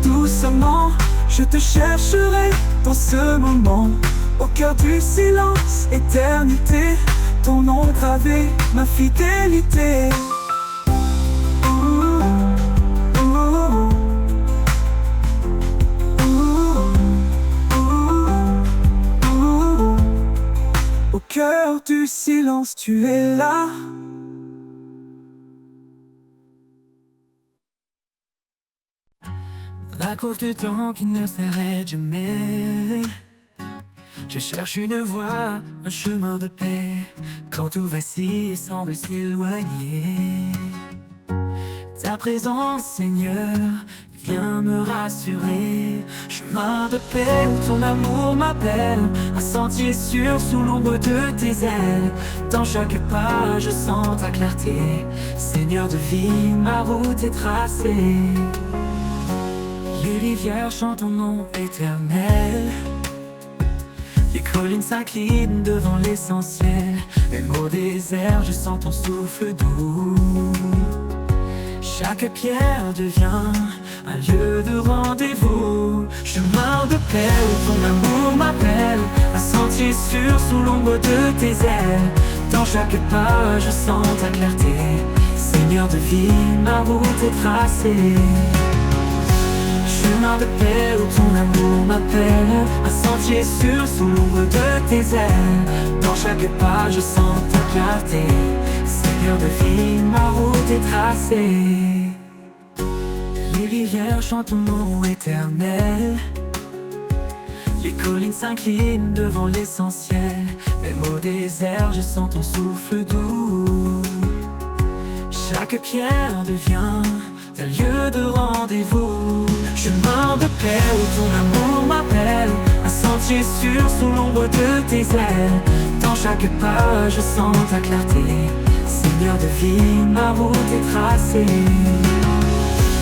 doucement, je te chercherai dans ce moment. Au cœur du silence, éternité, ton nom gravé, ma fidélité. Au cœur du silence, tu es là. La course du temps qui ne s'arrête jamais. Je cherche une voie, un chemin de paix. Quand tout vacille et semble s'éloigner, ta présence, Seigneur, viens me rassurer. Chemin de paix où ton amour m'appelle. Un sentier sûr sous l'ombre de tes ailes. Dans chaque pas, je sens ta clarté. Seigneur de vie, ma route est tracée. Les rivières chantent ton nom éternel. Les collines s'inclinent devant l'essentiel. Même au désert, je sens ton souffle doux. Chaque pierre devient un lieu de rendez-vous. Chemin de paix où ton amour m'appelle. Un sentier sûr sous l'ombre de tes ailes. Dans chaque pas, je sens ta clarté. Seigneur de vie, ma route est tracée. Chemin de paix où ton amour m'appelle. Un sentier sûr sous l'ombre de tes ailes. Dans chaque pas je sens ta clarté. Seigneur de vie, ma route est tracée. Les rivières chantent ton nom éternel. Les collines s'inclinent devant l'essentiel. Même au désert je sens ton souffle doux. Chaque pierre devient un lieu de rendez-vous. Chemin de paix où ton amour m'appelle. Un sentier sûr sous l'ombre de tes ailes. Dans chaque pas je sens ta clarté. Seigneur de vie, ma route est tracée.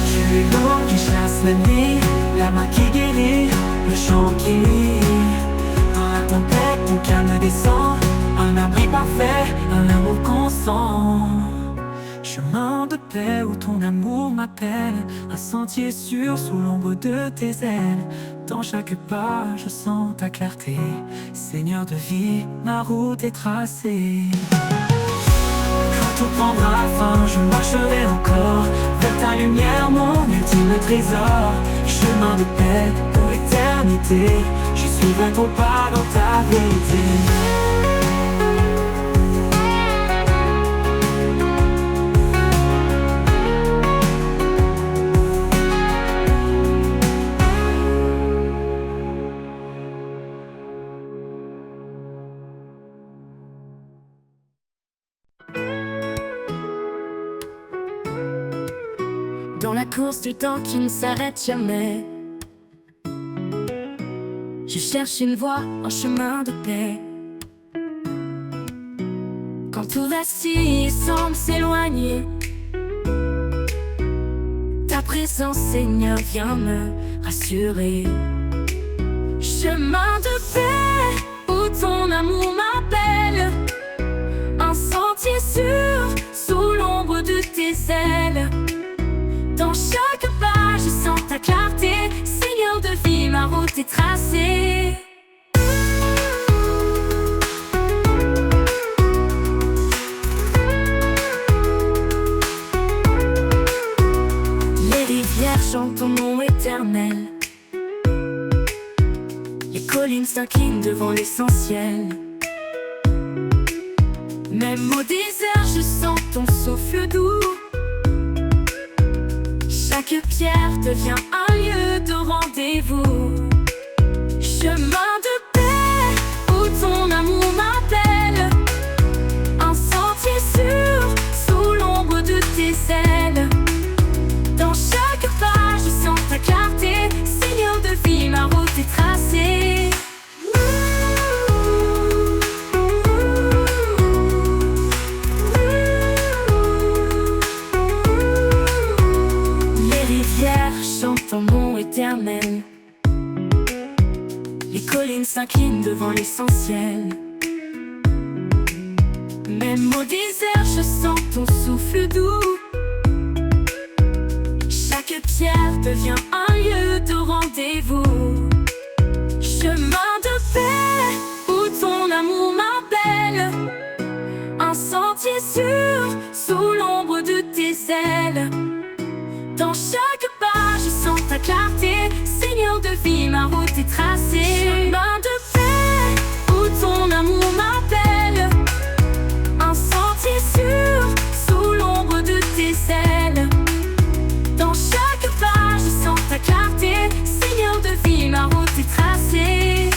Tu es l'eau qui chasse la nuit, la main qui guérit, le chant qui rit. Dans la tempête, ton calme descend, un abri parfait, un amour constant. Chemin de paix où ton amour m'appelle, un sentier sûr sous l'ombre de tes ailes. Dans chaque pas, je sens ta clarté. Seigneur de vie, ma route est tracée. Quand tout prendra fin, je marcherai encore vers ta lumière, mon ultime trésor. Chemin de paix pour l'éternité, je suivrai ton pas dans ta vérité. Dans la course du temps qui ne s'arrête jamais, je cherche une voie, un chemin de paix. Quand tout vacille et semble s'éloigner, ta présence, Seigneur, vient me rassurer. Chemin de paix où ton amour m'appelle, un sentier sûr sous l'ombre de tes ailes. Dans chaque pas, je sens ta clarté. Seigneur de vie, ma route est tracée. Les rivières chantent ton nom éternel. Les collines s'inclinent devant l'essentiel. Même au désert, je sens ton souffle doux. Chaque pierre devient un lieu de rendez-vous. Chemin de paix où ton amour m'appelle, un sentier sûr sous l'ombre de tes ailes. Dans chaque pas, je sens ta clarté. Seigneur de vie, ma route est tracée. Ton nom éternel, les collines s'inclinent devant l'essentiel. Même au désert, je sens ton souffle doux. Chaque pierre devient un lieu de rendez-vous. Chemin de paix où ton amour m'appelle, un sentier sûr sous l'ombre de tes ailes. Dans chaque pas, je sens ta clarté. Seigneur de vie, ma route est tracée. Chemin de paix où ton amour m'appelle, un sentier sûr sous l'ombre de tes ailes. Dans chaque pas, je sens ta clarté. Seigneur de vie, ma route est tracée.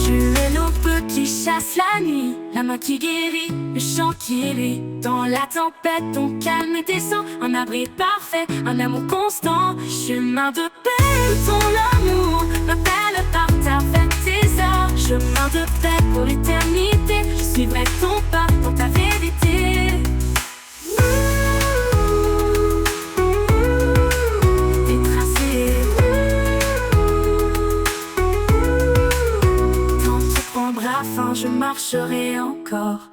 Tu es l'aube qui chasse la nuit, la main qui guérit, le chant qui rit. Dans la tempête, ton calme descend, un abri parfait, un amour constant. Chemin de paix où ton amour m'appelle par ta trésor. Chemin de paix pour l'éternité, je suivrai ton pas dans ta vérité. T'es tracé. Quand tout prendra fin, je marcherai encore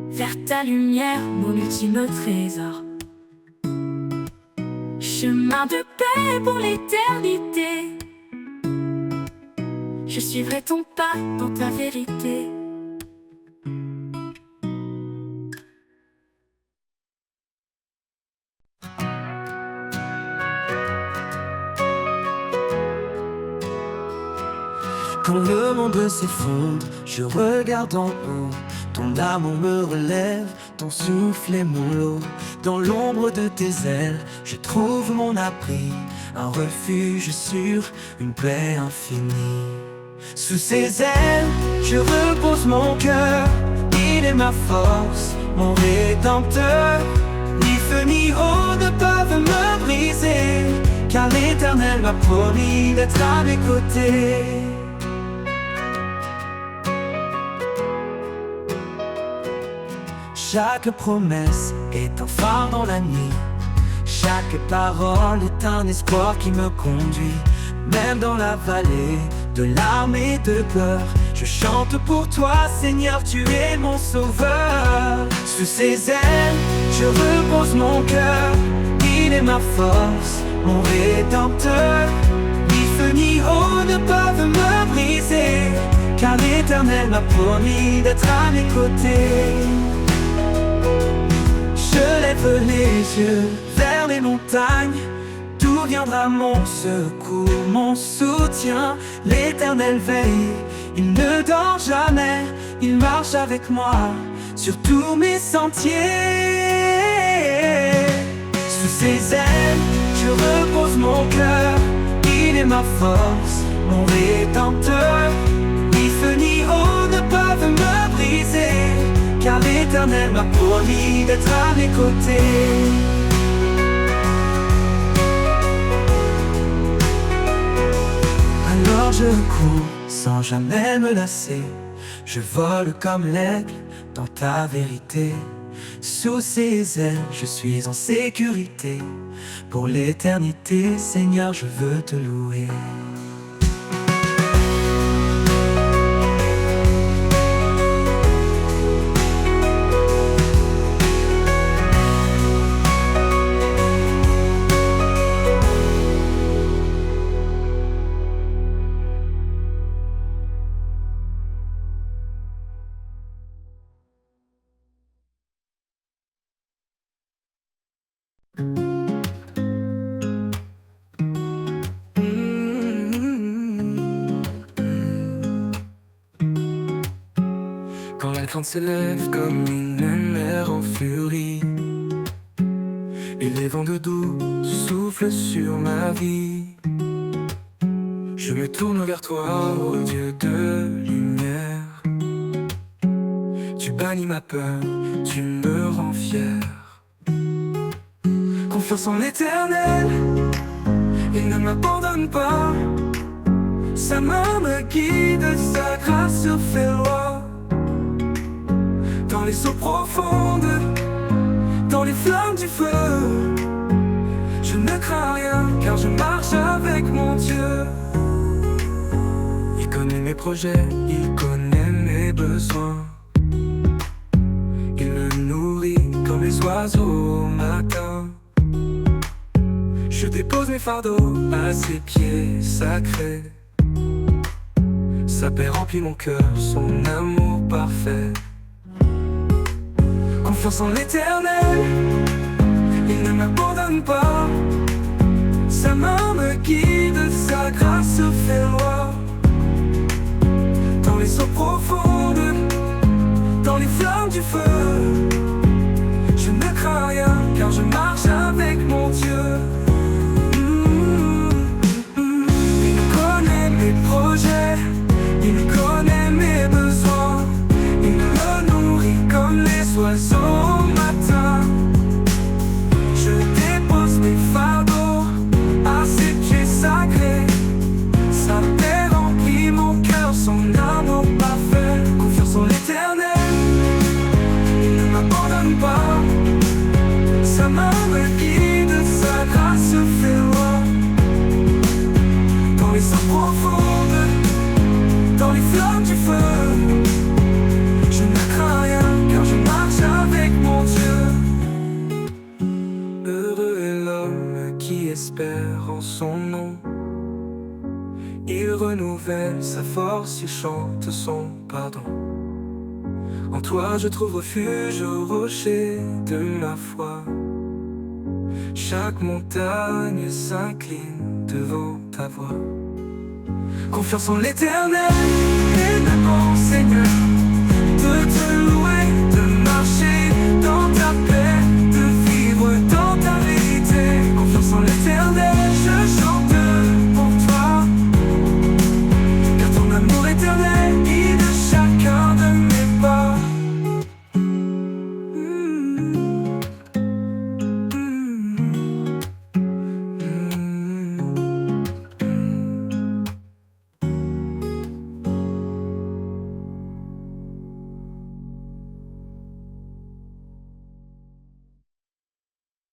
vers ta lumière, mon ultime trésor. Chemin de paix pour l'éternité, je suivrai ton pas dans ta vérité. Quand le monde s'effondre, je regarde en haut. Ton amour me relève, ton souffle est mon lot. Dans l'ombre de tes ailes, je trouve mon abri, un refuge sûr, une paix infinie. Sous ses ailes, je repose mon cœur. Il est ma force, mon rédempteur. Ni feu ni eau ne peuvent peuvent me briser, car l'Éternel m'a promis d'être à mes côtés. Chaque promesse est un phare dans la nuit. Chaque parole est un espoir qui me conduit. Même dans la vallée de larmes et de peur, je chante pour toi, Seigneur, tu es mon sauveur. Sous ses ailes, je repose mon cœur. Il est ma force, mon rédempteur. Ni feu ni eau ne peuvent me briser, car l'Éternel m'a promis d'être à mes côtés. Je lève les yeux vers les montagnes. D'où viendra mon secours, mon soutien? L'Éternel veille, il ne dort jamais. Il marche avec moi sur tous mes sentiers. Sous ses ailes, je repose mon cœur. Il est ma force, mon rédempteur. Ni feu ni eau ne peuvent me briser, car l'Éternel m'a promis d'être à mes côtés. Alors je cours sans jamais me lasser. Je vole comme l'aigle dans ta vérité. Sous ses ailes, je suis en sécurité. Pour l'éternité, Seigneur, je veux te louer. Quand la crainte s'élève comme une mer en furie, et les vents de doux soufflent sur ma vie, je me tourne vers toi, ô Dieu de lumière. Tu bannis ma peur, tu me rends fier. Confiance en l'Éternel, il ne m'abandonne pas. Sa main me guide, sa grâce se fait loi. Dans les eaux profondes, dans les flammes du feu, je ne crains rien, car je marche avec mon Dieu. Il connaît mes projets, il connaît mes besoins. Il me nourrit comme les oiseaux au matin. Je dépose mes fardeaux à ses pieds sacrés. Sa paix remplit mon cœur, son amour parfait. Confiance en l'Éternel, il ne m'abandonne pas. Sa main me guide, sa grâce se fait loi. Dans les eaux profondes, dans les flammes du feu, je ne crains rien, car je marche avec mon Dieu. Il connaît mes projets, il connaît mes besoins. Il me nourrit comme les oiseaux au matin. Je dépose mes fardeaux à ses pieds sacrés. Sa paix remplit mon cœur, son amour parfait. Confiance en l'Éternel, il ne m'abandonne pas. Sa main me guide, sa grâce se fait loi. Dans les eaux profondes, dans les flammes du feu, je ne crains rien, car je marche avec mon Dieu. Heureux est l'homme qui espère en son nom. Il renouvelle sa force, il chante son pardon. En toi je trouve refuge au rocher de ma foi. Chaque montagne s'incline devant ta voix. Confiance en l'Éternel, et maintenant, Seigneur, de te louer.